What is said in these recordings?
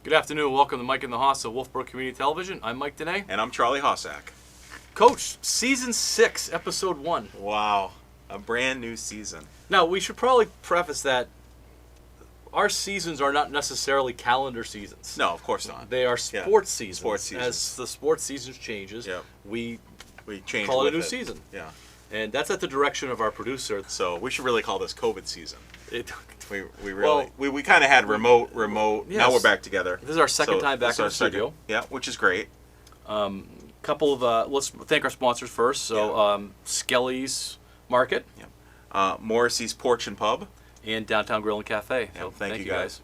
Good afternoon. Welcome to Mike and the Hoss of Wolfeboro Community Television. I'm Mike Danais. And I'm Charlie Hossack. Coach, Season 6, Episode 1. Wow. A brand new season. Now, we should probably preface that our seasons are not necessarily calendar seasons. No, of course not. They are sports seasons. Sports seasons. As the sports seasons changes, we change call it with a new season. Yeah. And that's at the direction of our producer. So we should really call this COVID season. We kind of had remote. Yes. Now we're back together. This is our second time back in the studio. Yeah, which is great. Couple of let's thank our sponsors first. So Skelly's Market, Morrissey's Porch and Pub, and Downtown Grill and Cafe. Yeah, so thank you guys.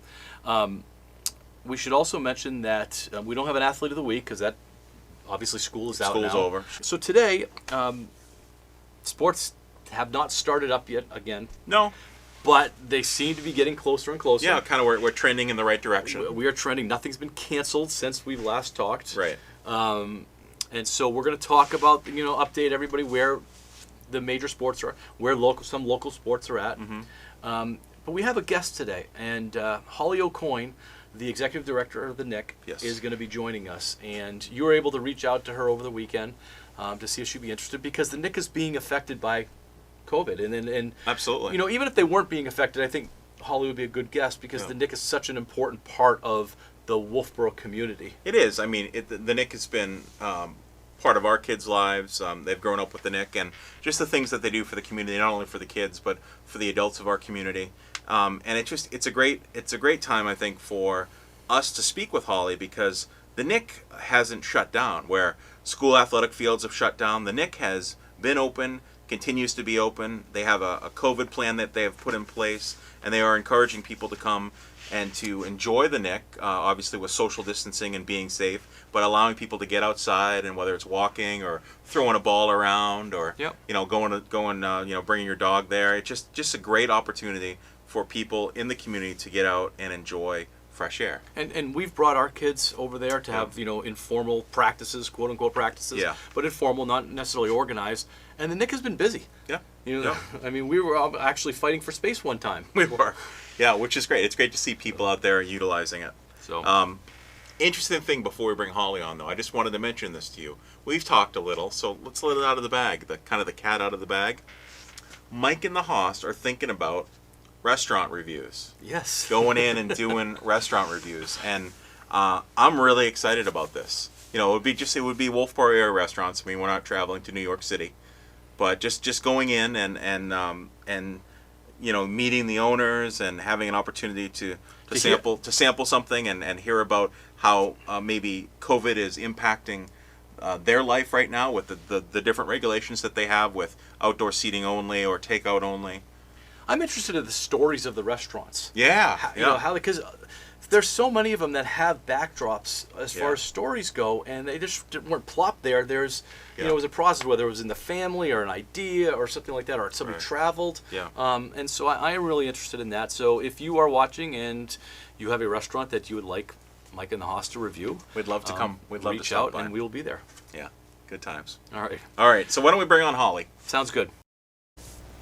We should also mention that we don't have an athlete of the week because that obviously school is out now. School's over. So today, sports have not started up yet again. No. But they seem to be getting closer and closer. Yeah, kind of we're trending in the right direction. We are trending. Nothing's been canceled since we last talked. Right. And so we're going to talk about, update everybody where the major sports are, where some local sports are at. Mm-hmm. But we have a guest today, and Holly O'Coin, the executive director of the Nick, is going to be joining us. And you were able to reach out to her over the weekend to see if she'd be interested, because the Nick is being affected by COVID. And absolutely. Even if they weren't being affected, I think Holly would be a good guest, because the Nick is such an important part of the Wolfeboro community. It is. I mean, the Nick has been part of our kids' lives. They've grown up with the Nick, and just the things that they do for the community, not only for the kids but for the adults of our community. And it's a great time, I think, for us to speak with Holly, because the Nick hasn't shut down. Where school athletic fields have shut down, the Nick has been open, continues to be open. They have a COVID plan that they have put in place, and they are encouraging people to come and to enjoy the Nick, obviously with social distancing and being safe, but allowing people to get outside, and whether it's walking or throwing a ball around or bringing your dog there. It's just a great opportunity for people in the community to get out and enjoy fresh air. And we've brought our kids over there to have informal practices, quote unquote practices, but informal, not necessarily organized. And the Nick has been busy. Yeah. I mean, we were all actually fighting for space one time. We were. Yeah, which is great. It's great to see people out there utilizing it. So, interesting thing before we bring Holly on, though, I just wanted to mention this to you. We've talked a little, so let's let it out of the bag, the cat out of the bag. Mike and the Hoss are thinking about restaurant reviews. Yes. Going in and doing restaurant reviews, and I'm really excited about this. It would be Wolfeboro area restaurants. I mean, we're not traveling to New York City, but just going in and meeting the owners and having an opportunity to sample something and hear about how maybe COVID is impacting their life right now with the different regulations that they have with outdoor seating only or takeout only. I'm interested in the stories of the restaurants. Yeah. How, because there's so many of them that have backdrops as far as stories go, and they just weren't plopped there. There's, it was a process, whether it was in the family or an idea or something like that, or somebody traveled. Yeah. And so I am really interested in that. So if you are watching and you have a restaurant that you would like Mike and the Hoss to review, we'd love to come. We'd love to reach out, by. and we will be there. Yeah. Good times. All right. So why don't we bring on Holly? Sounds good.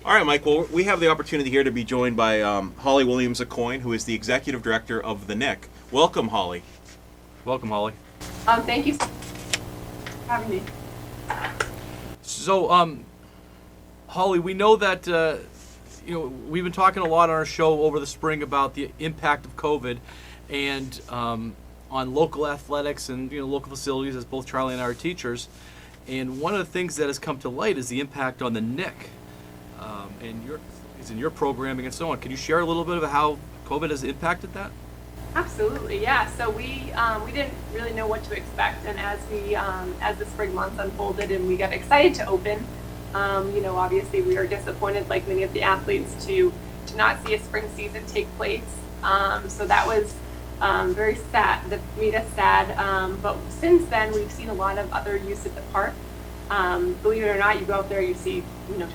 All right, Mike. Well, we have the opportunity here to be joined by Holly Williams O'Coin, who is the executive director of the Nick. Welcome, Holly. Welcome, Holly. Thank you for having me. So, Holly, we know that we've been talking a lot on our show over the spring about the impact of COVID and on local athletics and local facilities, as both Charlie and I are teachers. And one of the things that has come to light is the impact on the Nick. In your programming and so on. Can you share a little bit of how COVID has impacted that? Absolutely, yeah. So we didn't really know what to expect, and as the spring months unfolded and we got excited to open, obviously we were disappointed, like many of the athletes, to not see a spring season take place. So that was very sad. That made us sad. But since then, we've seen a lot of other use at the park. Believe it or not, you go out there, you see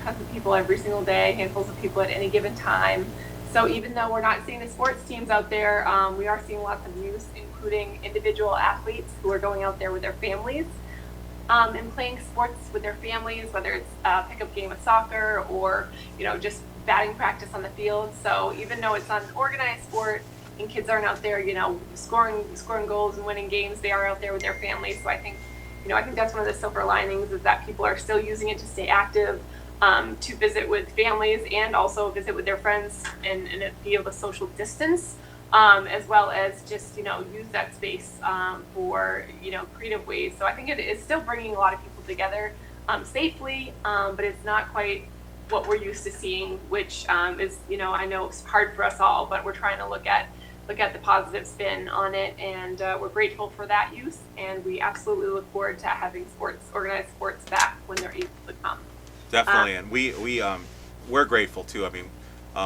tons of people every single day, handfuls of people at any given time. So even though we're not seeing the sports teams out there, we are seeing lots of use, including individual athletes who are going out there with their families and playing sports with their families, whether it's a pickup game of soccer or just batting practice on the field. So even though it's not an organized sport, and kids aren't out there, scoring goals and winning games. They are out there with their families. So I think that's one of the silver linings is that people are still using it to stay active, to visit with families and also visit with their friends and be able to social distance, as well as just, use that space for, creative ways. So I think it is still bringing a lot of people together safely, but it's not quite what we're used to seeing, which is, I know it's hard for us all, but we're trying to look at the positive spin on it, and we're grateful for that use, and we absolutely look forward to having organized sports back when they're able to come. Definitely, and we're grateful too. I mean,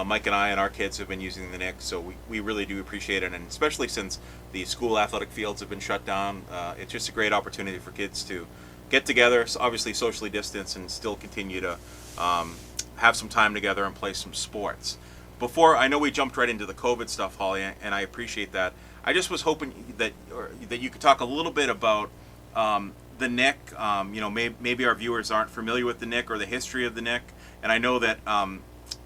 Mike and I and our kids have been using the Nick, so we really do appreciate it, and especially since the school athletic fields have been shut down, it's just a great opportunity for kids to get together, obviously socially distance, and still continue to have some time together and play some sports. Before, I know we jumped right into the COVID stuff, Holly, and I appreciate that. I just was hoping that you could talk a little bit about the Nick. Maybe our viewers aren't familiar with the Nick or the history of the Nick, and I know that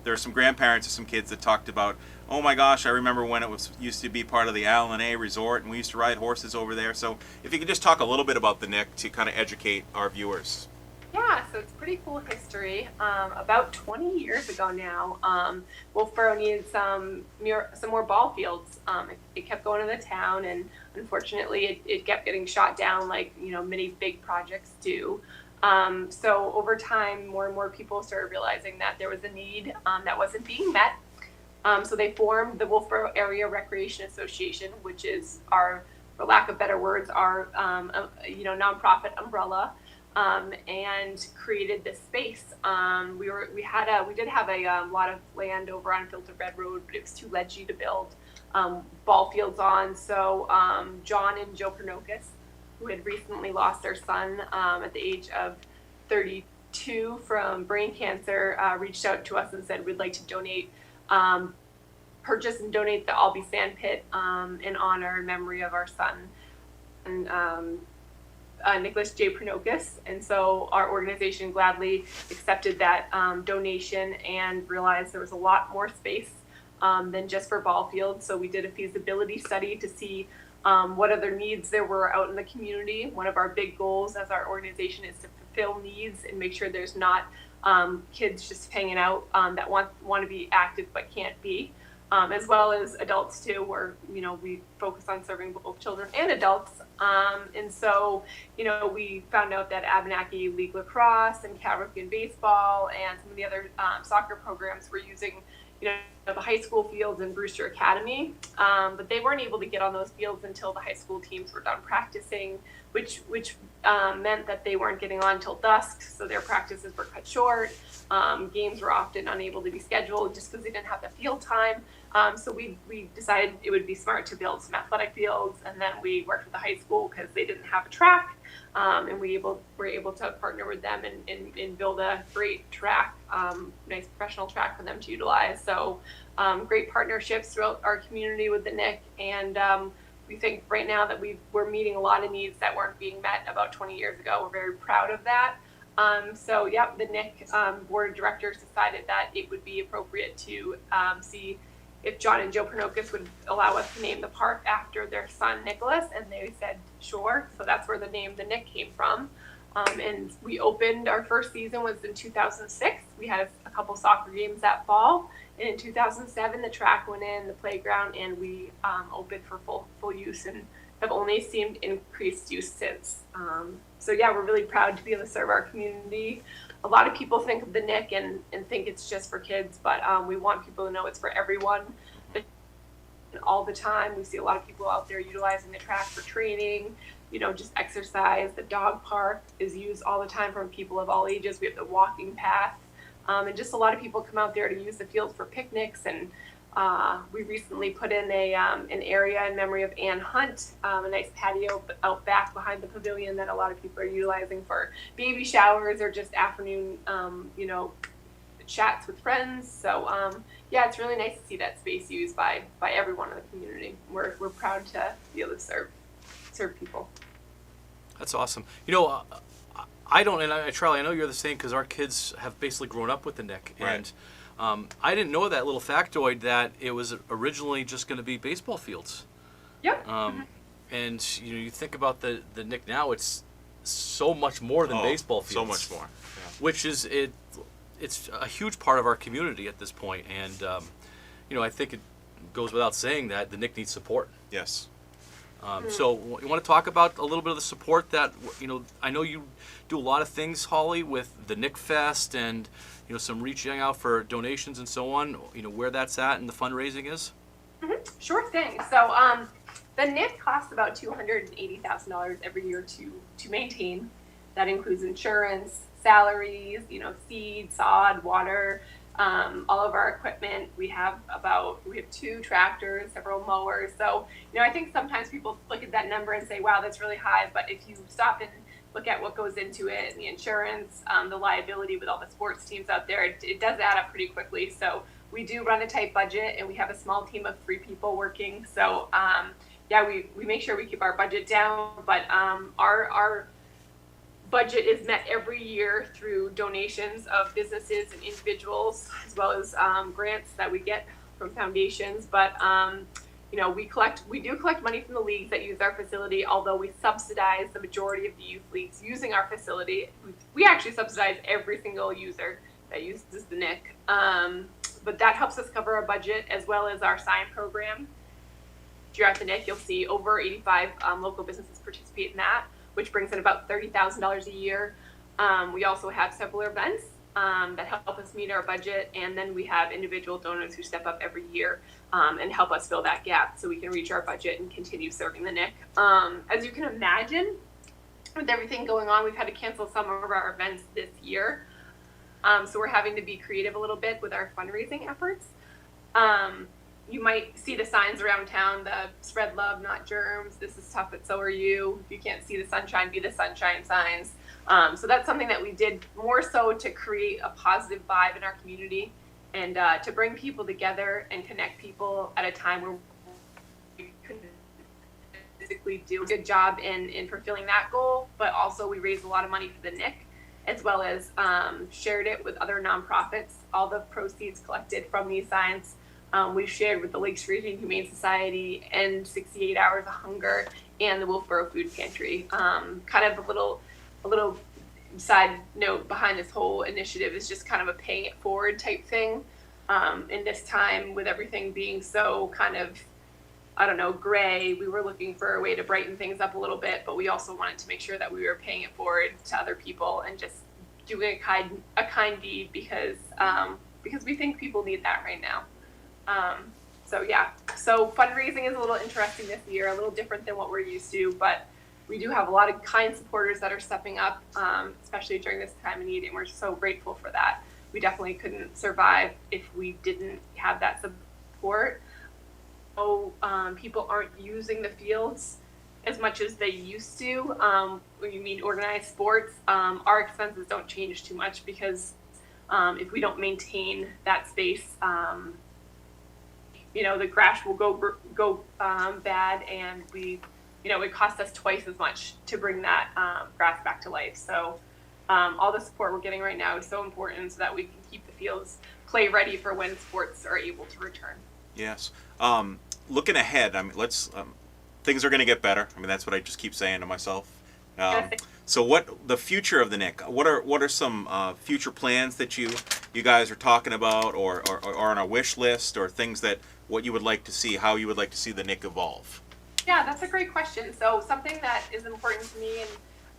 there are some grandparents of some kids that talked about, oh my gosh, I remember when it used to be part of the Allen Resort, and we used to ride horses over there. So if you could just talk a little bit about the Nick to kind of educate our viewers. Yeah, so it's pretty cool history. About 20 years ago now, Wolfeboro needed some more ball fields. It kept going to the town, and unfortunately, it kept getting shot down like many big projects do. So over time, more and more people started realizing that there was a need that wasn't being met. So they formed the Wolfeboro Area Recreation Association, which is for lack of better words, our nonprofit umbrella. And created this space. We did have a lot of land over on Filter Bed Road, but it was too ledgy to build ball fields on. So John and Joe Pernokis, who had recently lost their son at the age of 32 from brain cancer, reached out to us and said, we'd like to purchase and donate the Albee Sand Pit in honor and memory of our son. And Nicholas J. Pernokis, and so our organization gladly accepted that donation and realized there was a lot more space than just for ball fields. So we did a feasibility study to see what other needs there were out in the community. One of our big goals as our organization is to fulfill needs and make sure there's not kids just hanging out that want to be active but can't be. As well as adults too, where we focus on serving both children and adults. And so, we found out that Abenaki League Lacrosse and Calrican Baseball and some of the other soccer programs were using, the high school fields in Brewster Academy, but they weren't able to get on those fields until the high school teams were done practicing, which meant that they weren't getting on until dusk, so their practices were cut short. Games were often unable to be scheduled just because they didn't have the field time. So we decided it would be smart to build some athletic fields, and then we worked with the high school because they didn't have a track, and we were able to partner with them and build a great track, nice professional track for them to utilize. So great partnerships throughout our community with the Nick, and we think right now that we're meeting a lot of needs that weren't being met about 20 years ago. We're very proud of that. The Nick board of directors decided that it would be appropriate to see if John and Joe Pernokis would allow us to name the park after their son Nicholas, and they said sure. So that's where the name the Nick came from. And we opened, our first season was in 2006. We had a couple soccer games that fall, and in 2007 the track went in, the playground, and we opened for full use and have only seen increased use since. We're really proud to be able to serve our community. A lot of people think of the Nick and think it's just for kids, but we want people to know it's for everyone. All the time, we see a lot of people out there utilizing the track for training, just exercise. The dog park is used all the time from people of all ages. We have the walking path, and just a lot of people come out there to use the field for picnics. And we recently put in an area in memory of Anne Hunt, a nice patio out back behind the pavilion that a lot of people are utilizing for baby showers or just afternoon, chats with friends. So it's really nice to see that space used by everyone in the community. We're proud to be able to serve people. That's awesome. Charlie, I know you're the same because our kids have basically grown up with the Nick. Right. I didn't know that little factoid that it was originally just going to be baseball fields. Yep. And you think about the Nick now, it's so much more than baseball fields. So much more. Yeah. Which is it's a huge part of our community at this point, and I think it goes without saying that the Nick needs support. Yes. So you want to talk about a little bit of the support that I know you do a lot of things, Holly, with the Nick Fest and some reaching out for donations and so on. Where that's at and the fundraising is. Sure thing. So the Nick costs about $280,000 every year to maintain. That includes insurance, salaries, seed, sod, water, all of our equipment. We have 2 tractors, several mowers. So, I think sometimes people look at that number and say, wow, that's really high. But if you stop and look at what goes into it and the insurance, the liability with all the sports teams out there, it does add up pretty quickly. So we do run a tight budget, and we have a small team of 3 people working. So, we make sure we keep our budget down, but our budget is met every year through donations of businesses and individuals, as well as grants that we get from foundations. But we do collect money from the leagues that use our facility, although we subsidize the majority of the youth leagues using our facility. We actually subsidize every single user that uses the Nick. But that helps us cover our budget, as well as our sign program. If you're at the Nick, you'll see over 85 local businesses participate in that, which brings in about $30,000 a year. We also have several events that help us meet our budget, and then we have individual donors who step up every year and help us fill that gap so we can reach our budget and continue serving the Nick. As you can imagine, with everything going on, we've had to cancel some of our events this year. So we're having to be creative a little bit with our fundraising efforts. You might see the signs around town, the spread love, not germs, this is tough, but so are you. If you can't see the sunshine, be the sunshine signs. So that's something that we did more so to create a positive vibe in our community and to bring people together and connect people at a time where we couldn't physically do a good job in fulfilling that goal. But also we raised a lot of money for the Nick, as well as shared it with other nonprofits. All the proceeds collected from these signs we've shared with the Lakes Region Humane Society and 68 Hours of Hunger and the Wolfeboro Food Pantry. Kind of a little side note behind this whole initiative is just kind of a paying it forward type thing. In this time, with everything being so kind of, gray, we were looking for a way to brighten things up a little bit, but we also wanted to make sure that we were paying it forward to other people and just doing a kind deed because we think people need that right now. So fundraising is a little interesting this year, a little different than what we're used to, but we do have a lot of kind supporters that are stepping up, especially during this time of need, and we're so grateful for that. We definitely couldn't survive if we didn't have that support. So people aren't using the fields as much as they used to. When you mean organized sports, our expenses don't change too much because if we don't maintain that space, the grass will go bad, and it costs us twice as much to bring that grass back to life. So all the support we're getting right now is so important so that we can keep the fields play ready for when sports are able to return. Yes. Looking ahead, things are going to get better. that's what I just keep saying to myself. So what the future of the Nick? What are some future plans that you guys are talking about, or on a wish list, or things that what you would like to see, how you would like to see the Nick evolve? Yeah, that's a great question. So something that is important to me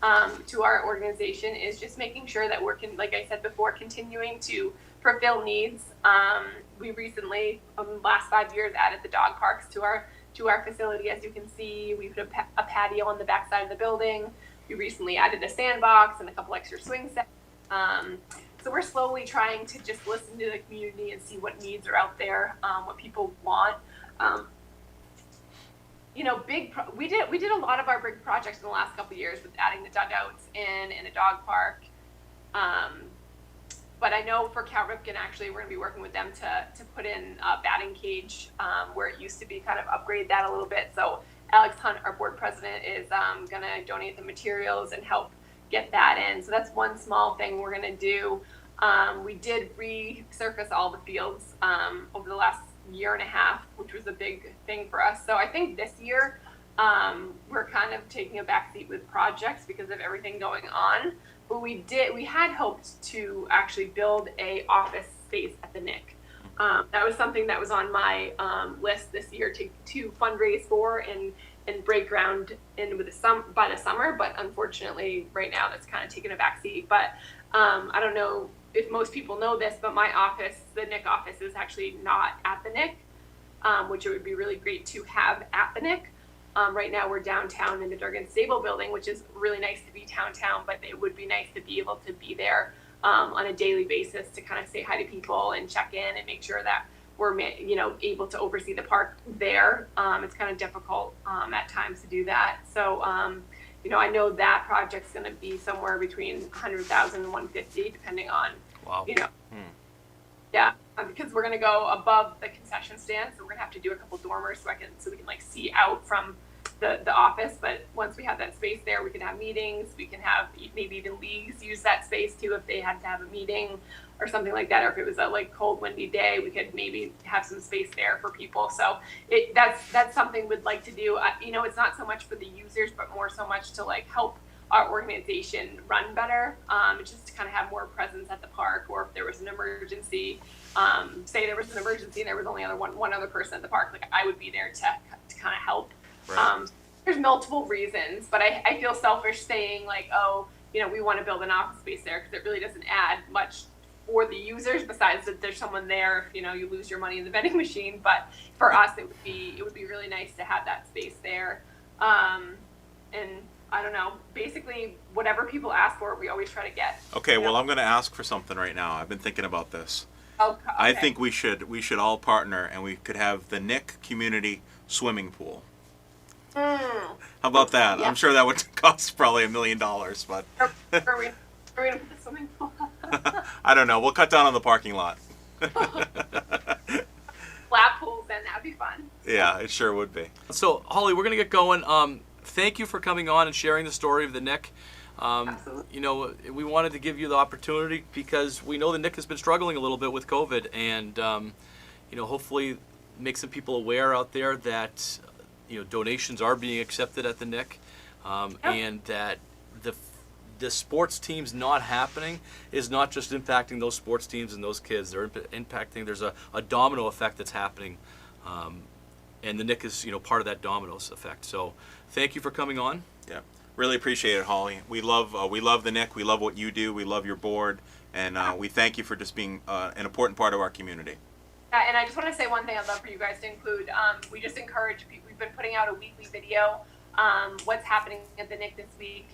and to our organization is just making sure that we're, like I said before, continuing to fulfill needs. We recently, the last 5 years, added the dog parks to our facility. As you can see, we put a patio on the back side of the building. We recently added a sandbox and a couple extra swing sets. So we're slowly trying to just listen to the community and see what needs are out there, what people want. We did a lot of our big projects in the last couple of years with adding the dugouts in and a dog park. But I know for Cal Ripken, actually, we're going to be working with them to put in a batting cage where it used to be, kind of upgrade that a little bit. So Alex Hunt, our board president, is going to donate the materials and help get that in. So that's one small thing we're going to do. We did resurface all the fields over the last year and a half, which was a big thing for us. So I think this year we're kind of taking a backseat with projects because of everything going on. But we had hoped to actually build a office space at the Nick. That was something that was on my list this year to fundraise for and break ground in by the summer. But unfortunately, right now that's kind of taken a backseat. But I don't know if most people know this, but my office, the Nick office, is actually not at the Nick, which it would be really great to have at the Nick. Right now we're downtown in the Durgan Stable building, which is really nice to be downtown, but it would be nice to be able to be there on a daily basis to kind of say hi to people and check in and make sure that we're able to oversee the park there. It's kind of difficult at times to do that. So I know that project's going to be somewhere between 100,000 and 150, depending on yeah, because we're going to go above the concession stand, so we're going to have to do a couple dormers so we can like see out from the office. But once we have that space there, we can have meetings. We can have maybe even leagues use that space too if they had to have a meeting or something like that. Or if it was a like cold, windy day, we could maybe have some space there for people. So that's something we'd like to do. It's not so much for the users, but more so much to like help our organization run better, just to kind of have more presence at the park. Or if there was an emergency, say there was an emergency and there was only one other person at the park, like I would be there to kind of help. Right. There's multiple reasons, but I feel selfish saying like, we want to build an office space there because it really doesn't add much for the users besides that there's someone there if you lose your money in the vending machine. But for us, it would be really nice to have that space there. And I don't know, basically whatever people ask for, we always try to get. Okay, well, I'm going to ask for something right now. I've been thinking about this. Okay. I think we should all partner, and we could have the Nick Community Swimming Pool. How about that? Yeah. I'm sure that would cost probably $1 million, but Are we gonna put the swimming pool? I don't know. We'll cut down on the parking lot. Flat pools, then that'd be fun. Yeah, it sure would be. So, Holly, we're going to get going. Thank you for coming on and sharing the story of the Nick. Absolutely. We wanted to give you the opportunity because we know the Nick has been struggling a little bit with COVID, and hopefully make some people aware out there that donations are being accepted at the Nick, and that the sports teams not happening is not just impacting those sports teams and those kids. They're impacting. There's a domino effect that's happening, and the Nick is part of that domino effect. So thank you for coming on. Yeah, really appreciate it, Holly. We love the Nick. We love what you do. We love your board, and we thank you for just being an important part of our community. And I just want to say one thing I'd love for you guys to include. We just encourage people. We've been putting out a weekly video, what's happening at the Nick this week,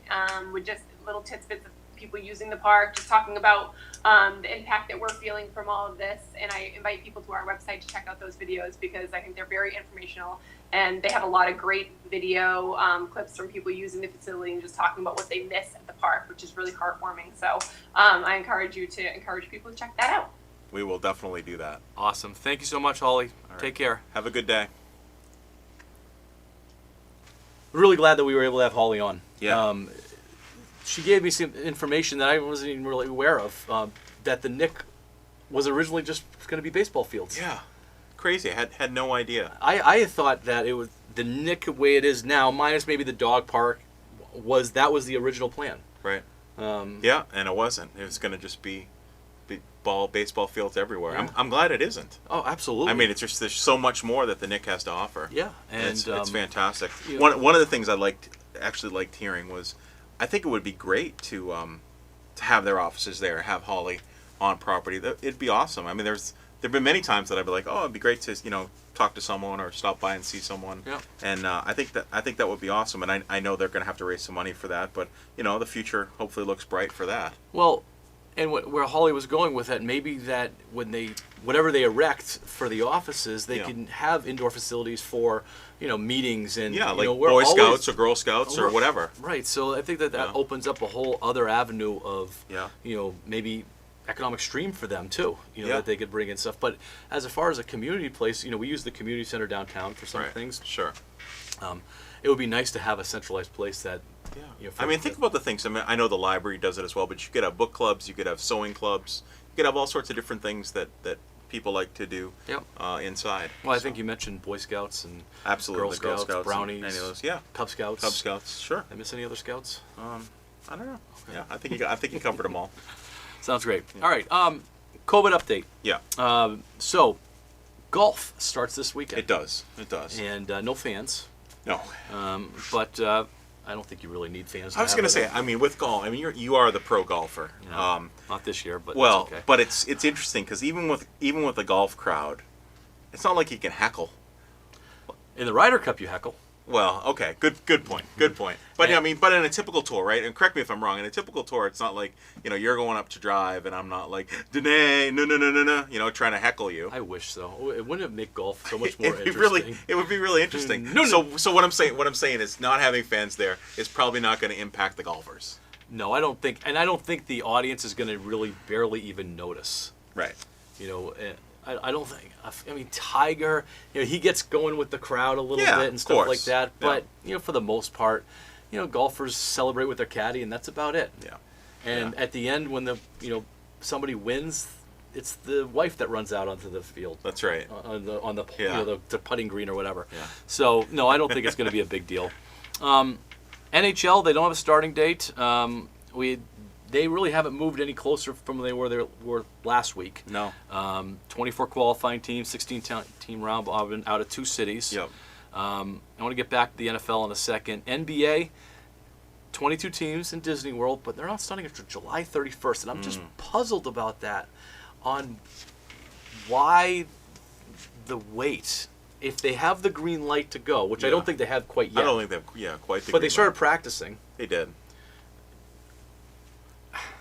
with just little tidbits of people using the park, just talking about the impact that we're feeling from all of this. And I invite people to our website to check out those videos because I think they're very informational. And they have a lot of great video clips from people using the facility and just talking about what they miss at the park, which is really heartwarming. So I encourage you to encourage people to check that out. We will definitely do that. Awesome. Thank you so much, Holly. All right. Take care. Have a good day. Really glad that we were able to have Holly on. Yeah. She gave me some information that I wasn't even really aware of, that the Nick was originally just going to be baseball fields. Yeah. Crazy. I had no idea. I thought that it was the Nick the way it is now, minus maybe the dog park, was the original plan. Right. Yeah, and it wasn't. It was going to just be baseball fields everywhere. Yeah. I'm glad it isn't. Oh, absolutely. I mean, there's so much more that the Nick has to offer. Yeah, and it's fantastic. You know, one of the things I actually liked hearing was, I think it would be great to have their offices there, have Holly on property. It'd be awesome. I mean, there've been many times that I'd be like, oh, it'd be great to talk to someone or stop by and see someone. Yeah. And I think that would be awesome. And I know they're going to have to raise some money for that, but the future hopefully looks bright for that. Well, and where Holly was going with that, maybe that when whatever they erect for the offices, they can have indoor facilities for meetings and like we're Boy always, Scouts or Girl Scouts or whatever. Right. So I think that opens up a whole other avenue of maybe economic stream for them too. That they could bring in stuff. But as far as a community place, we use the community center downtown for some things. Sure. It would be nice to have a centralized place that. I mean, think about the things. I mean, I know the library does it as well, but you could have book clubs, you could have sewing clubs, could have all sorts of different things that people like to do Yep. inside. Well, I think you mentioned Boy Scouts and Absolutely, Girl Scouts, and brownies, any of those. Yeah, Cub Scouts. Cub Scouts. Sure. Did I miss any other Scouts? I don't know. Yeah, I think you covered them all. Sounds great. All right. COVID update. Yeah, So, golf starts this weekend. it does. It does. And no fans. No. But I don't think you really need fans. I was going to say, I mean, with golf, I mean, you are the pro golfer. Yeah. Not this year, but Well, that's okay. but it's interesting because even with the golf crowd, it's not like you can heckle. In the Ryder Cup, you heckle. Well, okay, good point. But yeah, I mean, but in a typical tour, right? And correct me if I'm wrong. In a typical tour, it's not like you're going up to drive, and I'm not like Danais, no, trying to heckle you. I wish so. Wouldn't it make golf so much more It interesting? would be really interesting. No. So what I'm saying is not having fans there is probably not going to impact the golfers. No, I don't think, and I don't think the audience is going to really barely even notice. Right. I don't think. I mean, Tiger, he gets going with the crowd a little Yeah, bit and of stuff like course. that. Yeah. But for the most part, golfers celebrate with their caddy, and that's about it. Yeah. And at the end, when somebody wins, it's the wife that runs out onto the field. That's right. On the Yeah. the putting green or whatever. Yeah. So no, I don't think it's going to be a big deal. NHL, they don't have a starting date. They really haven't moved any closer from where they were last week. No. 24 qualifying teams, 16 team round robin out of 2 cities. Yep. I want to get back to the NFL in a second. NBA, 22 teams in Disney World, but they're not starting until July 31st, and I'm just puzzled about that. On why the wait? If they have the green light to go, which I Yeah. don't think they have quite yet. I don't think they've quite the But they green started light. practicing. They did.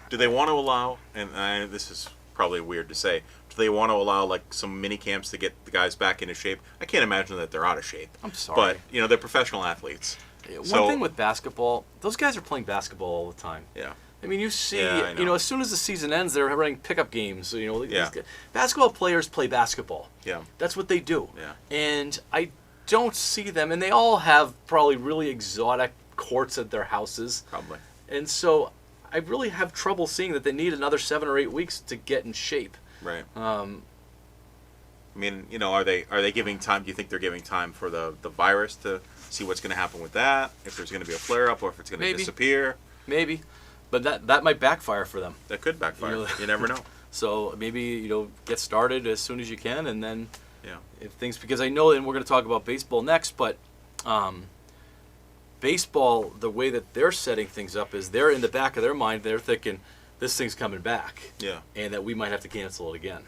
Do they want to allow, and this is probably weird to say, do they want to allow like some mini camps to get the guys back into shape? I can't imagine that they're out of shape. I'm sorry. But, they're professional athletes. One So- thing with basketball, those guys are playing basketball all the time. Yeah. I mean, you see, Yeah, I know. as soon as the season ends, they're running pickup games. Yeah. Basketball players play basketball. Yeah. That's what they do. Yeah. And I don't see them, and they all have probably really exotic courts at their houses. Probably. And so I really have trouble seeing that they need another 7 or 8 weeks to get in shape. Right. I mean, are they giving time? Do you think they're giving time for the virus to see what's going to happen with that? If there's going to be a flare up, or if it's going to Maybe. disappear? Maybe. But that might backfire for them. That could backfire. You never know. So maybe, get started as soon as you can, and then Yeah. if things, because I know, and we're going to talk about baseball next, but baseball, the way that they're setting things up is they're in the back of their mind, they're thinking this thing's coming back. Yeah. And that we might have to cancel it again.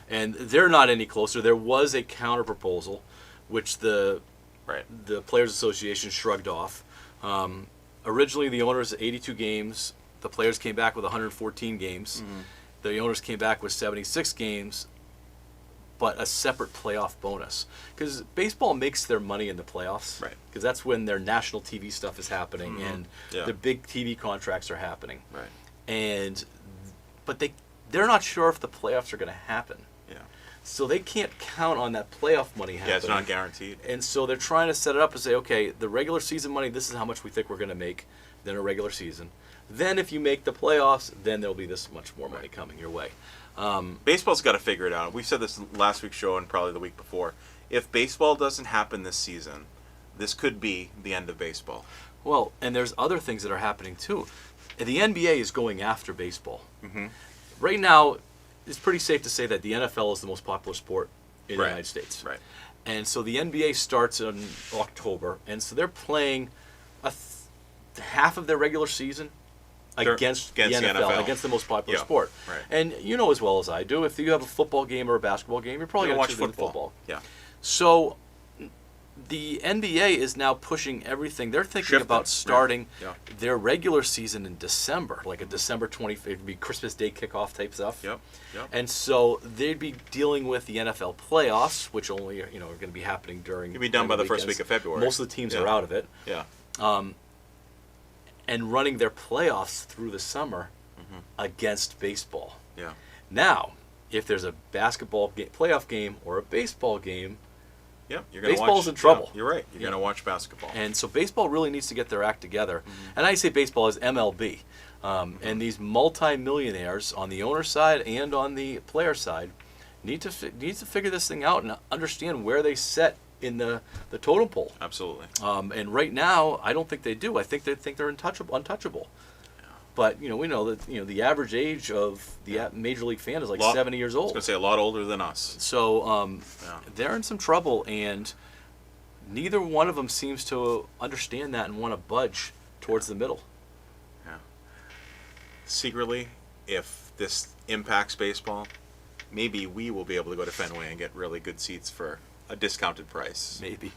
And they're not any closer. There was a counter proposal, which the Players Association shrugged off. Originally, the owners 82 games. The players came back with 114 games. The owners came back with 76 games, but a separate playoff bonus. Because baseball makes their money in the playoffs. Right. Because that's when their national TV stuff is happening and Yeah. the big TV contracts are happening. Right. But they're not sure if the playoffs are going to happen. Yeah. So they can't count on that playoff money happening. Yeah, it's not guaranteed. And so they're trying to set it up and say, okay, the regular season money, this is how much we think we're going to make in a regular season. Then if you make the playoffs, then there'll be this much more money coming your way. Baseball's got to figure it out. We said this last week's show and probably the week before. If baseball doesn't happen this season, this could be the end of baseball. Well, and there's other things that are happening too. The NBA is going after baseball. Right now, it's pretty safe to say that the NFL is the most popular sport in the United States. Right. And so the NBA starts in October, and so they're playing half of their regular season against the NFL, against the most popular sport. Right. And you know as well as I do, if you have a football game or a basketball game, you're probably You going watch to watch football. Yeah. So the NBA is now pushing everything. They're thinking Shifting. about starting Yeah. their regular season in December, like a December 20th, it'd be Christmas Day kickoff type stuff. Yep. And so they'd be dealing with the NFL playoffs, which only are going to be happening during. It'll be done by the first weekends. week of February. Most of the teams Yeah. are out of it, Yeah. and running their playoffs through the summer against baseball. Yeah. Now, if there's a basketball playoff game or a baseball game, Yep. You're gonna Baseball's watch, in trouble. Yeah, you're right. You're gonna watch basketball. and so baseball really needs to get their act together. And I say baseball is MLB. And these multi-millionaires on the owner side and on the player side need to figure this thing out and understand where they set in the totem pole. Absolutely. And right now, I don't think they do. I think they're untouchable. But we know that the average age of the Major League fan is like 70 years old. I was going to say a lot older than us. So they're in some trouble, and neither one of them seems to understand that and want to budge towards the middle. Yeah. Secretly, if this impacts baseball, maybe we will be able to go to Fenway and get really good seats for a discounted price. Maybe.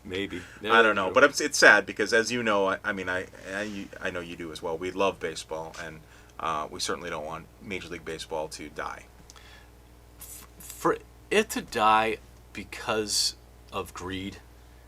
Maybe. I don't know, but it's sad because, as you know, I know you do as well. We love baseball, and we certainly don't want Major League Baseball to die. For it to die because of greed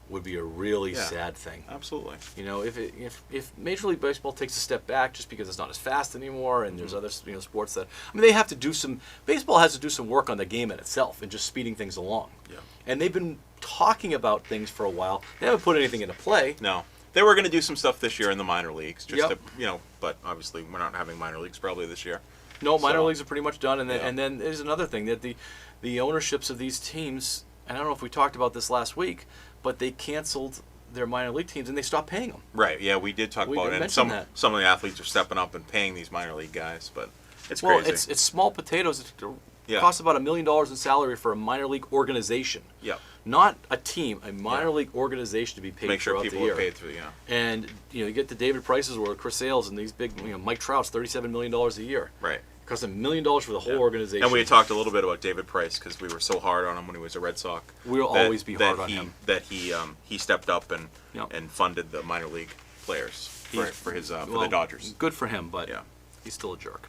would be a really sad thing. Absolutely. If Major League Baseball takes a step back just because it's not as fast anymore, and there's other sports that they have to do some. Baseball has to do some work on the game in itself and just speeding things along. Yeah. And they've been talking about things for a while. They haven't put anything into play. No. They were going to do some stuff this year in the minor leagues, just Yep. to, but obviously we're not having minor leagues probably this year. No, minor So- leagues are pretty much done, and then there's another thing that the ownerships of these teams, and I don't know if we talked about this last week, but they canceled their minor league teams and they stopped paying them. Right. Yeah, we did talk We about it. And mentioned that. some of the athletes are stepping up and paying these minor league guys, but it's Well, crazy. it's small potatoes. It costs about $1 million in salary for a minor league organization. Yeah. Not a team, a minor league organization to be paid Make sure throughout the people year. are paid through. Yeah. And you get the David Prices or Chris Sales and these big, Mike Trout's $37 million a year. Right. It costs $1 million for the whole organization. And we had talked a little bit about David Price because we were so hard on him when he was a Red Sox. We'll always be hard on him. That he stepped up and Yep. and funded the minor league players for the Dodgers. Good for him, but Yeah. he's still a jerk.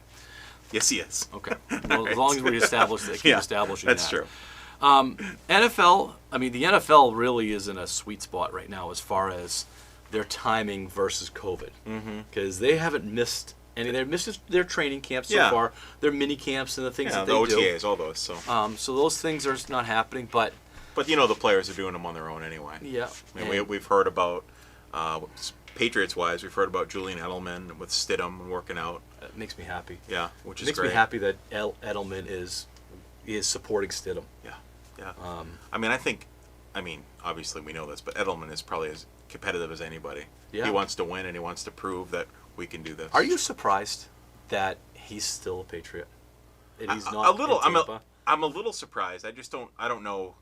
Yes, he is. Okay. Well, as long as we establish that, keep establishing that's that. true. NFL, the NFL really is in a sweet spot right now as far as their timing versus COVID. Because they haven't missed any. They've missed their training camps so Yeah. far, their mini camps and the things Yeah, that the they OTAs, all those. So, do. So those things are not happening, but but the players are doing them on their own anyway. yeah. We've heard about Patriots-wise, we've heard about Julian Edelman with Stidham and working out. It makes me happy. Yeah, which It is makes great. me happy that Edelman is supporting Stidham. Yeah, yeah. Obviously we know this, but Edelman is probably as competitive as anybody. Yeah. He wants to win and he wants to prove that we can do this. Are you surprised that he's still a Patriot? That he's not a little? in Tampa? I'm a little surprised. I don't know.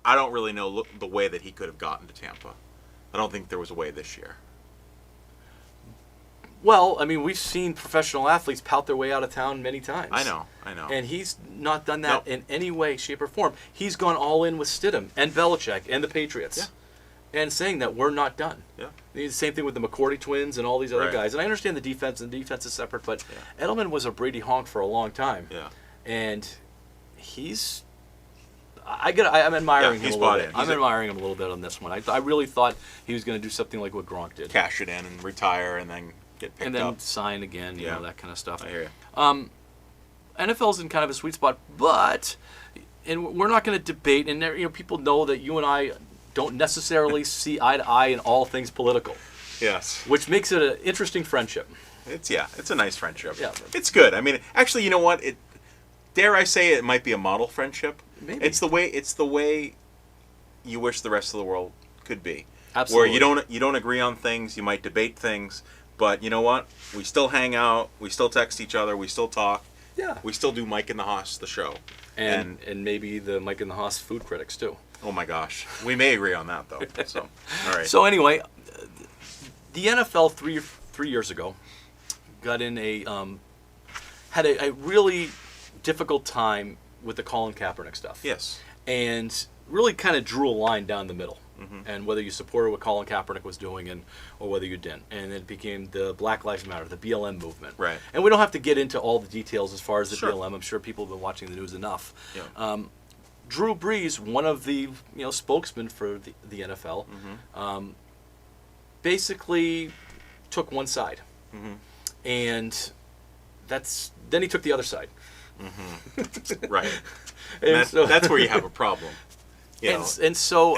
I don't really know the way that he could have gotten to Tampa. I don't think there was a way this year. Well, we've seen professional athletes pout their way out of town many times. I know. And he's not done that No. in any way, shape, or form. He's gone all in with Stidham and Belichick and the Patriots. Yeah. And saying that we're not done. Yeah. The same thing with the McCourty twins and all these other Right. guys. And I understand the defense is separate, but Edelman was a Brady honk for a long time. Yeah. And he's... I'm admiring him he's a little bought bit. in. I'm admiring him a little bit on this one. I really thought he was going to do something like what Gronk did. Cash it in and retire and then get picked And then up. sign again, that kind of stuff. I hear you. NFL's in kind of a sweet spot, and we're not going to debate, and people know that you and I don't necessarily see eye to eye in all things political, Yes. which makes it an interesting friendship. It's a nice friendship. Yeah. It's good. Actually, you know what? Dare I say it might be a model friendship? Maybe. It's the way you wish the rest of the world could be. Absolutely. Where you don't agree on things, you might debate things, but you know what? We still hang out, we still text each other, we still talk. Yeah. We still do Mike and the Hoss, the show. And maybe the Mike and the Haas food critics too. Oh my gosh. We may agree on that though. So, all right. So anyway, the NFL three years ago got in had a really difficult time with the Colin Kaepernick stuff. Yes. And really kind of drew a line down the middle. Mm-hmm. And whether you supported what Colin Kaepernick was doing or whether you didn't. And it became the Black Lives Matter, the BLM movement. Right. And we don't have to get into all the details as far as the Sure. BLM. I'm sure people have been watching the news enough. Yeah. Drew Brees, one of the spokesmen for the NFL, Mm-hmm. basically took one side. Mm-hmm. And then he took the other side. Right. And That's where you have a problem. You know. And so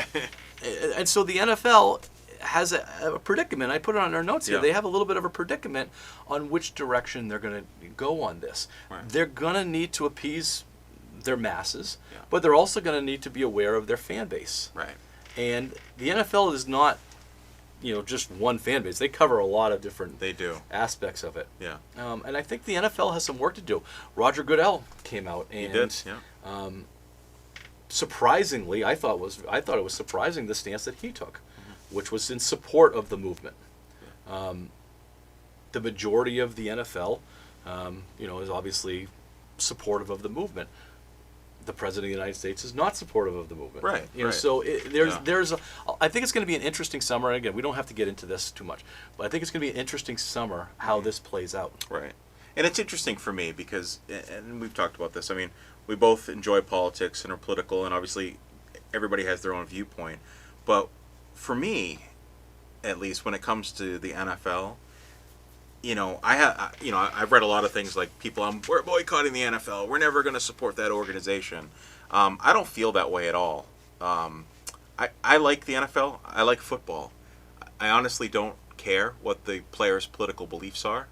the NFL has a predicament. I put it on our notes here. Yeah. They have a little bit of a predicament on which direction they're going to go on this. Right. They're going to need to appease their masses, Yeah. but they're also going to need to be aware of their fan base. Right. And the NFL is not, just one fan base. They cover a lot of different They do. aspects of it. Yeah. And I think the NFL has some work to do. Roger Goodell came out and He did. Yeah. surprisingly, I thought it was surprising the stance that he took, which was in support of the movement. The majority of the NFL, is obviously supportive of the movement. The President of the United States is not supportive of the movement. Right. Right. So I think it's going to be an interesting summer. And again, we don't have to get into this too much, but I think it's going to be an interesting summer how this plays out. Right. And it's interesting for me because, and we've talked about this, I mean, we both enjoy politics and are political, and obviously everybody has their own viewpoint. But for me, at least when it comes to the NFL, I've read a lot of things like we're boycotting the NFL. We're never going to support that organization. I don't feel that way at all. I like the NFL. I like football. I honestly don't care what the players' political beliefs are.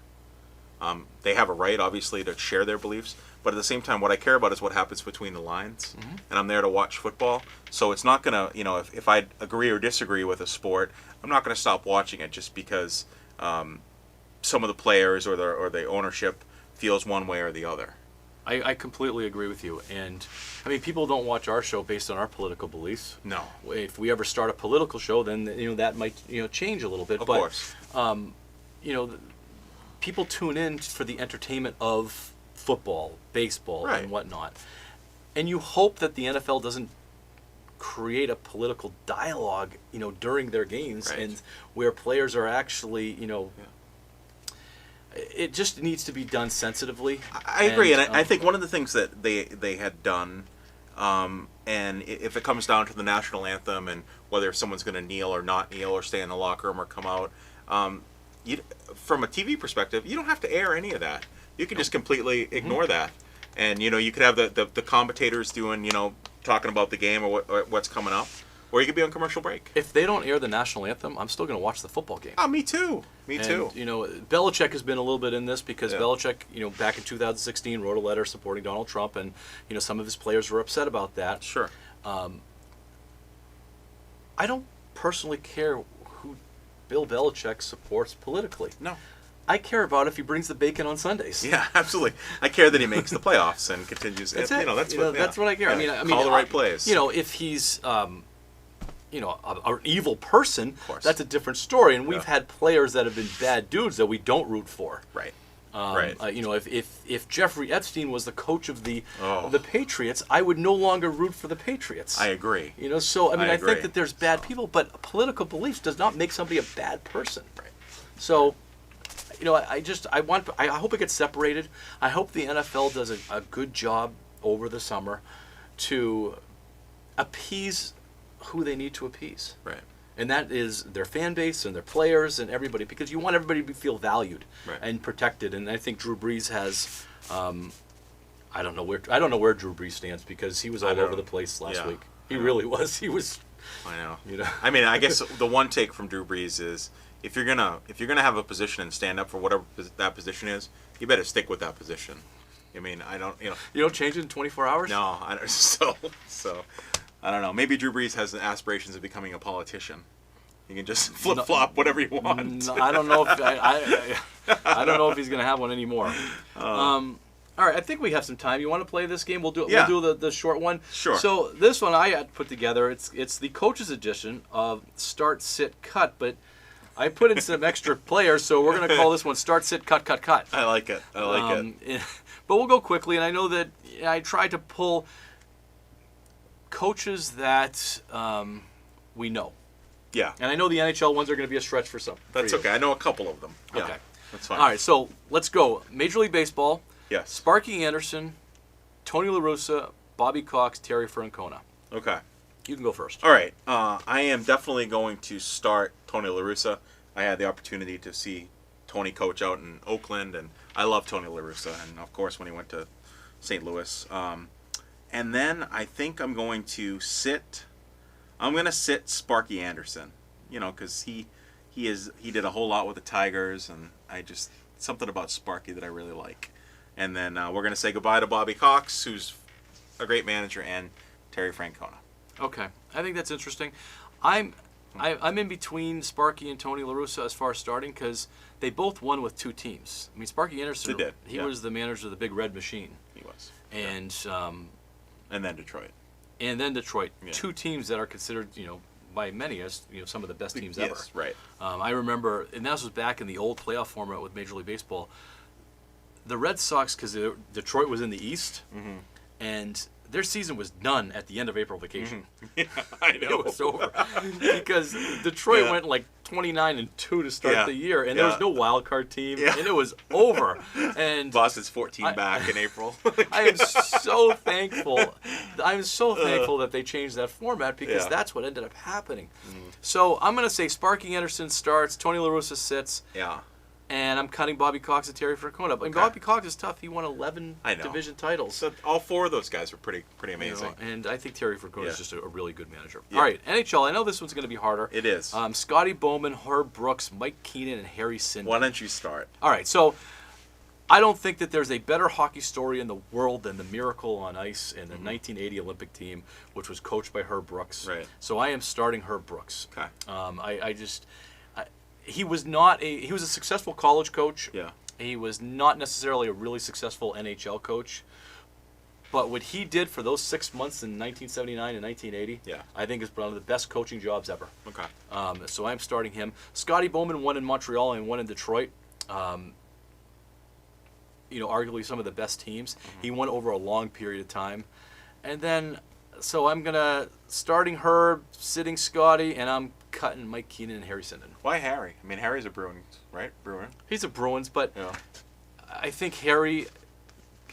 They have a right, obviously, to share their beliefs. But at the same time, what I care about is what happens between the lines. Mm-hmm. And I'm there to watch football. So it's not going to, if I agree or disagree with a sport, I'm not going to stop watching it just because some of the players or the ownership feels one way or the other. I completely agree with you. And, I mean, people don't watch our show based on our political beliefs. No. If we ever start a political show, then, that might, change a little bit. Of course. People tune in for the entertainment of football, baseball, right. and whatnot. And you hope that the NFL doesn't create a political dialogue, during their games, right. and where players are actually, it just needs to be done sensitively. I agree, and I think one of the things that they had done, and if it comes down to the national anthem and whether someone's going to kneel or not kneel or stay in the locker room or come out, from a TV perspective, you don't have to air any of that. You can just completely ignore that, and you could have the commentators doing talking about the game or what's coming up, or you could be on commercial break. If they don't air the national anthem, I'm still going to watch the football game. Oh, me too. Me too. Belichick has been a little bit in this because Yeah. Belichick, back in 2016 wrote a letter supporting Donald Trump, and some of his players were upset about that. Sure. I don't personally care who Bill Belichick supports politically. No. I care about if he brings the bacon on Sundays. Yeah, absolutely. I care that he makes the playoffs and continues. That's it. That's what I care. Yeah, call the right plays. If he's an evil person, course. that's a different story. And we've Yeah. had players that have been bad dudes that we don't root for. Right. Right. If Jeffrey Epstein was the coach of the Oh. Patriots, I would no longer root for the Patriots. I agree. So I agree. think that there's bad people, but political beliefs does not make somebody a bad person. Right. So, I hope it gets separated. I hope the NFL does a good job over the summer to appease who they need to appease. Right. And that is their fan base and their players and everybody, because you want everybody to feel valued Right. and protected. And I think Drew Brees has, I don't know where Drew Brees stands because he was all over the place last week. He really was. He was. I know. I mean, I guess the one take from Drew Brees is if you're gonna have a position and stand up for whatever that position is, you better stick with that position. I mean, I don't. You don't change it in 24 hours. No, I don't. So. I don't know. Maybe Drew Brees has aspirations of becoming a politician. You can just flip flop whatever you want. No, I don't know if I don't know if he's gonna have one anymore. All right, I think we have some time. You want to play this game? We'll do it. Yeah. We'll do the short one. Sure. So this one I had put together. It's the coach's edition of Start, Sit, Cut, but I put in some extra players, so we're gonna call this one Start, Sit, Cut, Cut, Cut. I like it. But we'll go quickly, and I know that I tried to pull coaches that we know. Yeah. And I know the NHL ones are going to be a stretch for some. That's okay. I know a couple of them. Yeah, Okay. that's fine. All right, so let's go. Major League Baseball. Yes. Sparky Anderson, Tony La Russa, Bobby Cox, Terry Francona. Okay. You can go first. All right. I am definitely going to start Tony La Russa. I had the opportunity to see Tony coach out in Oakland, and I love Tony La Russa, and of course when he went to St. Louis. And then I think I'm going to sit Sparky Anderson because he did a whole lot with the Tigers, and something about Sparky that I really like. And then we're going to say goodbye to Bobby Cox, who's a great manager, and Terry Francona. Okay, I think that's interesting. I'm in between Sparky and Tony La Russa as far as starting, because they both won with 2 teams. I mean, Sparky Anderson, They did, he yeah. was the manager of the Big Red Machine. He was. And then Detroit. Yeah. 2 teams that are considered, by many as some of the best teams ever. Yes, right. I remember, and that was back in the old playoff format with Major League Baseball. The Red Sox, because Detroit was in the East, and their season was done at the end of April vacation. Yeah, I know. It was over because Detroit went like 29-2 to start the year, and there was no wild card team, and it was over. And Boston's 14 back in April. I am so thankful. I'm so thankful that they changed that format, because that's what ended up happening. So I'm going to say Sparky Anderson starts, Tony La Russa sits. Yeah. And I'm cutting Bobby Cox and Terry Francona. I mean, Bobby Cox is tough. He won 11 division titles. So all 4 of those guys were pretty amazing. And I think Terry Francona is just a really good manager. Yeah. All right, NHL. I know this one's going to be harder. It is. Scotty Bowman, Herb Brooks, Mike Keenan, and Harry Sinden. Why don't you start? All right, so I don't think that there's a better hockey story in the world than the Miracle on Ice in the 1980 Olympic team, which was coached by Herb Brooks. Right. So I am starting Herb Brooks. Okay. He was a successful college coach. Yeah. He was not necessarily a really successful NHL coach. But what he did for those 6 months in 1979 and 1980, I think is one of the best coaching jobs ever. Okay. So I'm starting him. Scotty Bowman won in Montreal and won in Detroit. Arguably some of the best teams. He won over a long period of time. And then, so I'm going to starting Herb, sitting Scotty, and I'm cutting Mike Keenan and Harry Sinden. Why Harry? I mean, Harry's a Bruins, right? Bruin. He's a Bruins, but I think Harry,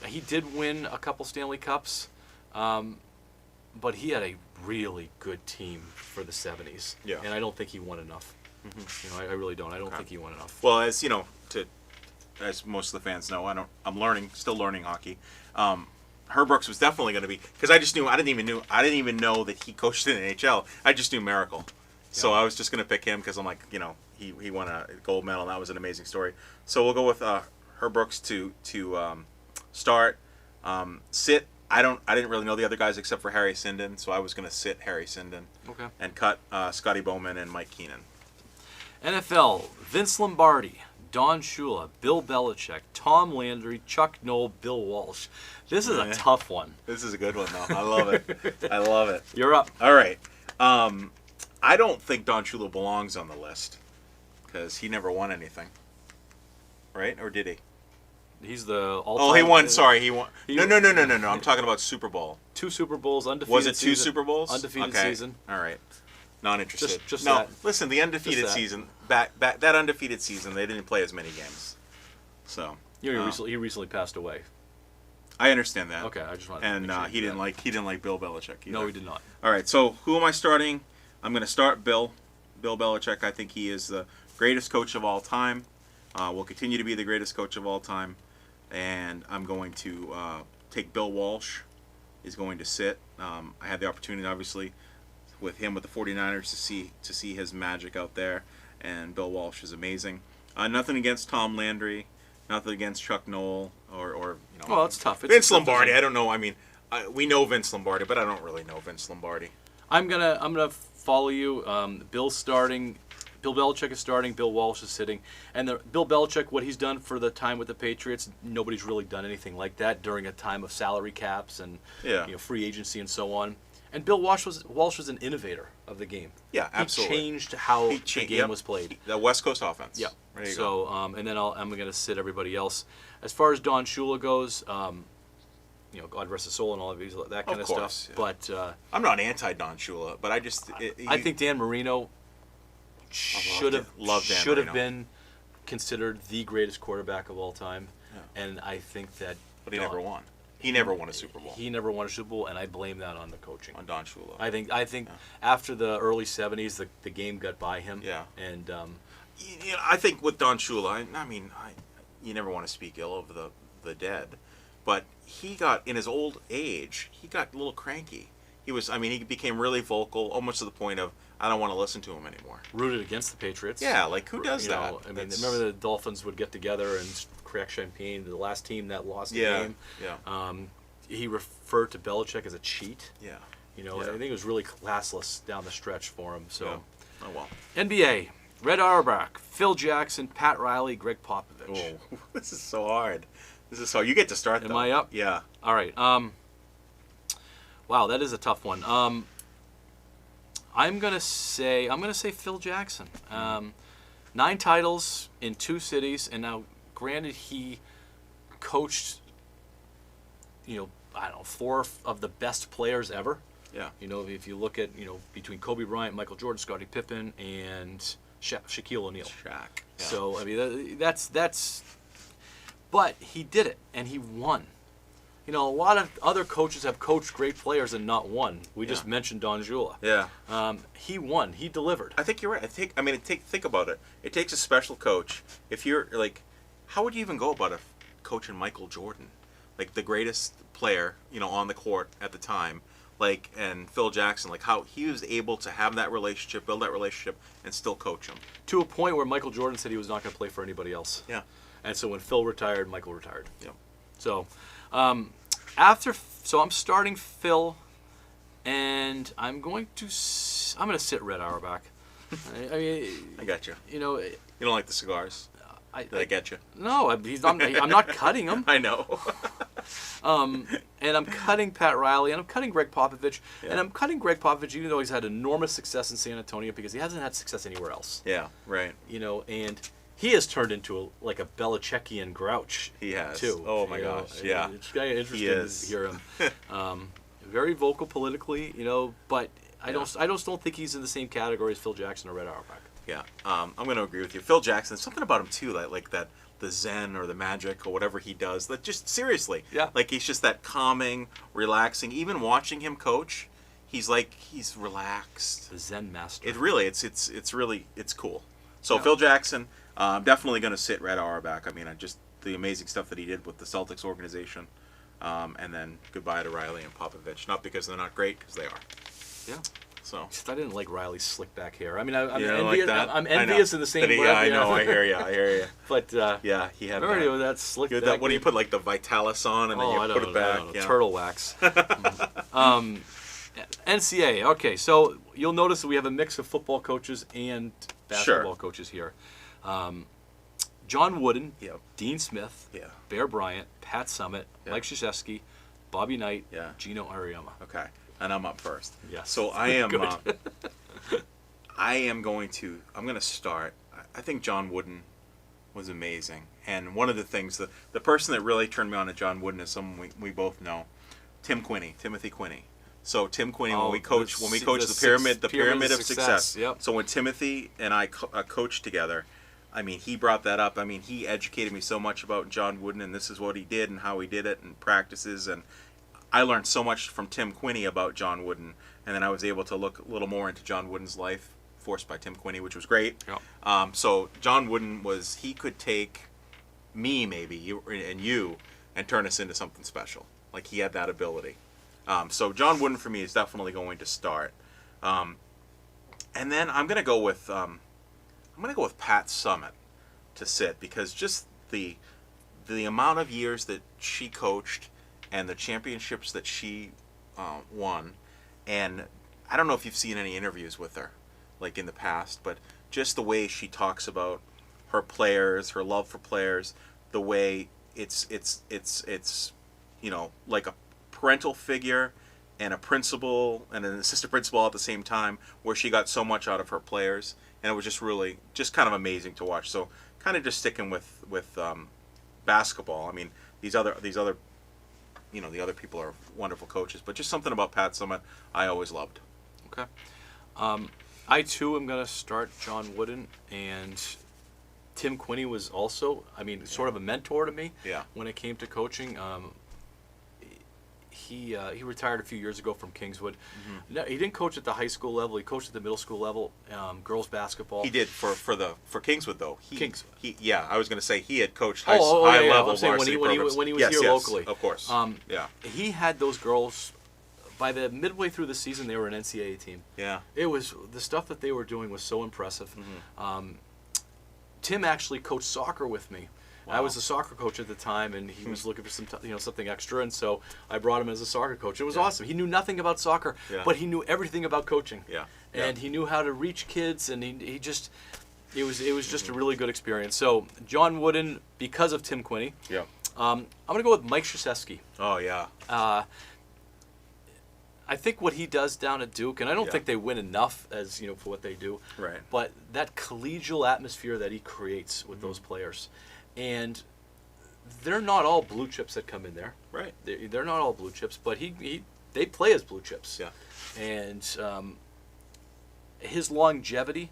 he did win a couple Stanley Cups, but he had a really good team for the 70s. Yeah. And I don't think he won enough. I really don't. I don't think he won enough. Well, as as most of the fans know, I'm still learning hockey. Herb Brooks was definitely going to be, because I didn't even know that he coached in the NHL. I just knew Miracle. So I was just going to pick him because I'm like, he won a gold medal, and that was an amazing story. So we'll go with Herb Brooks to start. Sit. I didn't really know the other guys except for Harry Sinden, so I was going to sit Harry Sinden. Okay. And cut Scotty Bowman and Mike Keenan. NFL: Vince Lombardi, Don Shula, Bill Belichick, Tom Landry, Chuck Noll, Bill Walsh. This is a tough one. This is a good one, though. I love it. I love it. You're up. All right. I don't think Don Shula belongs on the list because he never won anything. Right? Or did he? He's the all-time... Oh, he won. Sorry, he won. No. I'm talking about Super Bowl. 2 Super Bowls, undefeated Was it 2 season. Super Bowls? Undefeated okay. season. All right. Not interested. Just no, that. Listen, the undefeated season, that undefeated season, they didn't play as many games. So... he recently passed away. I understand that. Okay, I just wanted to make sure he didn't like Bill Belichick either. No, he did not. All right, so who am I starting? I'm going to start Bill Belichick. I think he is the greatest coach of all time. Will continue to be the greatest coach of all time. And I'm going to take Bill Walsh. Is going to sit. I had the opportunity, obviously, with him with the 49ers to see his magic out there. And Bill Walsh is amazing. Nothing against Tom Landry. Nothing against Chuck Noll or Well, it's tough. Vince Lombardi. I don't know. I mean, we know Vince Lombardi, but I don't really know Vince Lombardi. I'm gonna follow you. Bill's starting. Bill Belichick is starting. Bill Walsh is sitting. And Bill Belichick, what he's done for the time with the Patriots, nobody's really done anything like that during a time of salary caps and free agency and so on. And Bill Walsh was an innovator of the game. Yeah, absolutely. He changed how the game was played. The West Coast offense. Yeah. There you go. And then I'm going to sit everybody else. As far as Don Shula goes, God rest his soul and all of that kind of stuff. Yeah. But I'm not anti Don Shula, but I just I think Dan Marino should have been considered the greatest quarterback of all time, and I think that. But he never won. He never won a Super Bowl. He never won a Super Bowl, and I blame that on the coaching. On Don Shula. I think after the early '70s, the game got by him. Yeah. And I think with Don Shula, you never want to speak ill of the dead, but he got in his old age, he got a little cranky. He became really vocal, almost to the point of I don't want to listen to him anymore. Rooted against the Patriots. Yeah, like who does You that? know, I mean, remember the Dolphins would get together and crack champagne. The last team that lost the Yeah, game. yeah. He referred to Belichick as a cheat. Yeah. You know, Yeah. I think it was really classless down the stretch for him. So, Yeah. Oh well. NBA: Red Auerbach, Phil Jackson, Pat Riley, Greg Popovich. Oh, this is so hard. This is so. You get to start. Am though. I up? Yeah. All right. Wow, that is a tough one. I'm gonna say Phil Jackson. 9 titles in 2 cities, and now, granted, he coached, you know, I don't know, 4 of the best players ever. Yeah. You know, if you look at, you know, between Kobe Bryant, Michael Jordan, Scottie Pippen, and Shaquille O'Neal. Shaq. Yeah. So I mean, that's. But he did it, and he won. You know, a lot of other coaches have coached great players and not won. We just Yeah. mentioned Don Shula. Yeah. He won. He delivered. I think you're right. Think about it. It takes a special coach. If you're like, how would you even go about coaching Michael Jordan, like the greatest player, you know, on the court at the time, like, and Phil Jackson, like how he was able to have that relationship, build that relationship, and still coach him. To a point where Michael Jordan said he was not going to play for anybody else. Yeah. And so when Phil retired, Michael retired. Yeah. So, I'm starting Phil, and I'm going to sit Red Auerbach. I mean, I got you. you know, You don't like the cigars? Did I get you? no, I'm not cutting him. I know. And I'm cutting Pat Riley, and I'm cutting Greg Popovich, Yeah. and I'm cutting Greg Popovich even though he's had enormous success in San Antonio because he hasn't had success anywhere else. Yeah. Right. You know, and he has turned into like a Belichickian grouch. He has. Too. Oh my You know, gosh. Yeah. It's kind of interesting He is. to hear him. Very vocal politically, you know, but I just don't think he's in the same category as Phil Jackson or Red Auerbach. Yeah, I'm going to agree with you. Phil Jackson, something about him too, like that, the zen or the magic or whatever he does. That just seriously, Yeah. like he's just that calming, relaxing. Even watching him coach, he's relaxed. The Zen master. It really, it's cool. So Yeah. Phil Jackson, I'm definitely going to sit Red Auerbach. I mean, just the amazing stuff that he did with the Celtics organization, and then goodbye to Riley and Popovich. Not because they're not great, because they are. Yeah. So. Just, I didn't like Riley's slick back hair. I mean, I'm You don't envious, like that? I'm I know. envious in the same That he- breath. Yeah, I you know. I hear you. But Yeah, he had remember that. that slick Good, back. that when you put like the Vitalis on and then you put it back. Yeah. Turtle wax. NCAA. Okay, so you'll notice that we have a mix of football coaches and basketball coaches here. John Wooden, Yep. Dean Smith, Yeah. Bear Bryant, Pat Summitt, Yeah. Mike Krzyzewski, Bobby Knight, Yeah. Gino Auriemma. Okay, and I'm up first. Yes. So I am. Good. I'm going to start. I think John Wooden was amazing, and one of the things the person that really turned me on to John Wooden is someone we both know, Timothy Quinney. So Tim Quinney, Oh, when we coached the pyramid of success. Yep. So when Timothy and I coached together, I mean, he brought that up. I mean, he educated me so much about John Wooden, and this is what he did and how he did it and practices. And I learned so much from Tim Quinney about John Wooden, and then I was able to look a little more into John Wooden's life, forced by Tim Quinney, which was great. Yep. So John Wooden he could take me maybe and you and turn us into something special. Like he had that ability. So John Wooden for me is definitely going to start. And then I'm gonna go with Pat Summitt to sit, because just the amount of years that she coached and the championships that she won, and I don't know if you've seen any interviews with her, like in the past, but just the way she talks about her players, her love for players, the way it's you know, like a parental figure and a principal and an assistant principal at the same time, where she got so much out of her players, and it was just really just kind of amazing to watch. So kind of just sticking with basketball. I mean, these other you know, the other people are wonderful coaches, but just something about Pat Summitt I always loved. Okay. I too am going to start John Wooden, and Tim Quinney was also, I mean, sort of a mentor to me. Yeah. When it came to coaching. He retired a few years ago from Kingswood. Mm-hmm. No, he didn't coach at the high school level. He coached at the middle school level, girls basketball. He did for Kingswood though. Kingswood. I was going to say he had coached high yeah, level I'm saying varsity when he programs. was Yes, here locally. of course. Yeah. He had those girls by the midway through the season, they were an NCAA team. Yeah. It was the stuff that they were doing was so impressive. Tim actually coached soccer with me. I Wow. was a soccer coach at the time, and he was looking for something extra, and so I brought him as a soccer coach. It was awesome. He knew nothing about soccer, but he knew everything about coaching. Yeah. And he knew how to reach kids, and he just it was just a really good experience. So John Wooden, because of Tim Quinney. Yeah. I'm gonna go with Mike Krzyzewski. Oh yeah. I think what he does down at Duke, and I don't Yeah. think they win enough as for what they do. Right. But that collegial atmosphere that he creates with those players, and they're not all blue chips that come in there. Right. They're not all blue chips, but they play as blue chips. Yeah. And his longevity,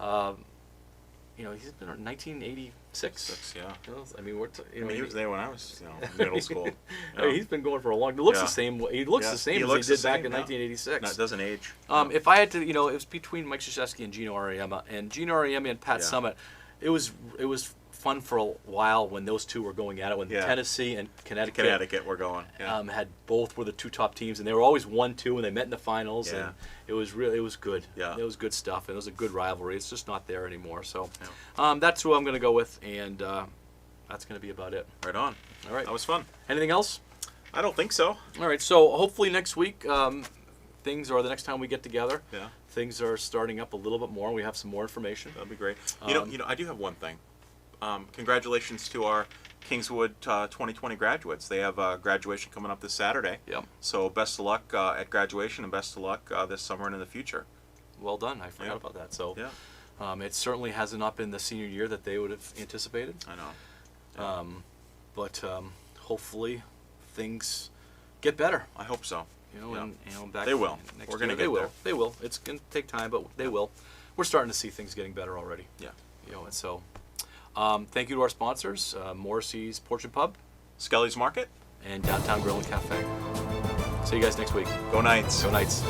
he's been in 1986. Yeah. I mean, I mean, he was there when I was, middle school. I mean, he's been going for a long. He looks Yeah. the same. He looks the same as he did back in 1986. No, it doesn't age. If I had to, it was between Mike Krzyzewski and Gino Auriemma, and Pat Yeah. Summitt. It was fun for a while when those two were going at it. When Yeah. Tennessee and Connecticut, We're going. Yeah. had both were the two top teams, and they were always 1-2, and they met in the finals. Yeah. And it was good. Yeah. It was good stuff, and it was a good rivalry. It's just not there anymore. So, Yeah. that's who I'm going to go with, and that's going to be about it. Right on. All right. That was fun. Anything else? I don't think so. All right. So hopefully next week, the next time we get together, Yeah. things are starting up a little bit more. We have some more information. That'd be great. I do have one thing. Congratulations to our Kingswood 2020 graduates. They have graduation coming up this Saturday. Yep. So best of luck at graduation, and best of luck this summer and in the future. Well done. I forgot Yeah. about that. So, Yeah. it certainly has not been the senior year that they would have anticipated. I know. But hopefully things get better. I hope so. Yeah. And back They will. Next We're gonna year. get They will. there. They will. It's gonna take time, but they will. We're starting to see things getting better already. Yeah. And so, thank you to our sponsors, Morrissey's Porch and Pub, Skelly's Market. and Downtown Grill and Cafe. See you guys next week. Go Knights. Go Knights.